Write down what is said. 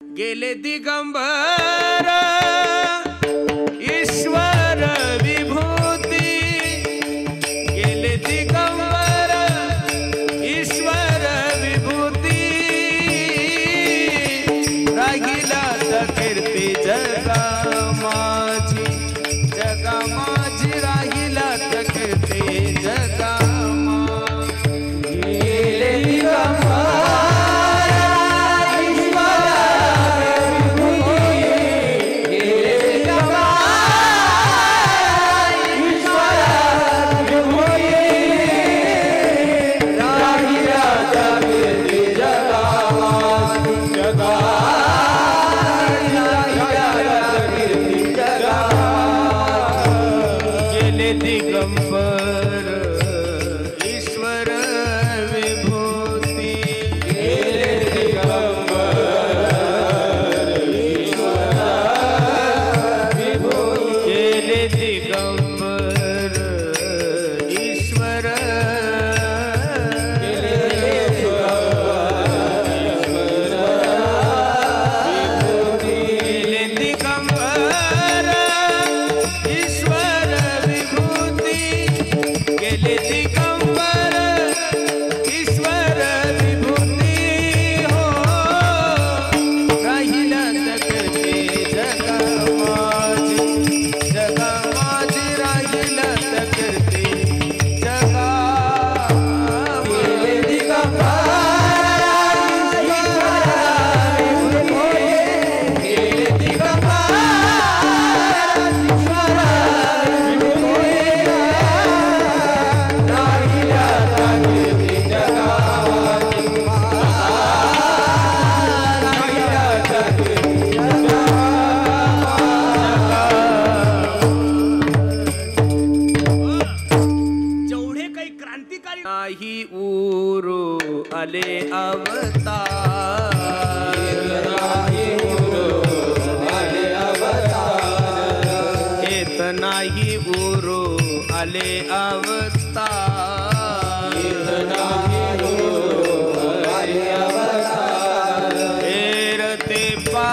गेले दिगंबर ईश्वर विभूती, गेले दिगंबर ईश्वर विभूती, राहिला तर कीर्ती जगा माझी, जगा माझी राहिला तर कीर्ती जगा माझी। गेले दिगंबर दिगंबर ईश्वर विभूती, गेले दिगंबर ईश्वर विभूती, गेले दिगंबर ईश्वर, गेले दिगंबर ईश्वर विभूती, गेले दिगंबर ईश्वर विभूती, हो राहिला तर कीर्ती जगा माझी, जगा माझी राहिला तर कीर्ती जगा। गेले दिगंबर गेले दिगंबर नाही उरू आले अवतार, नाही उरू आले अवतार, येत नाही उरू आले अवतार, येत नाही उरू आले अवतार, हेरते पा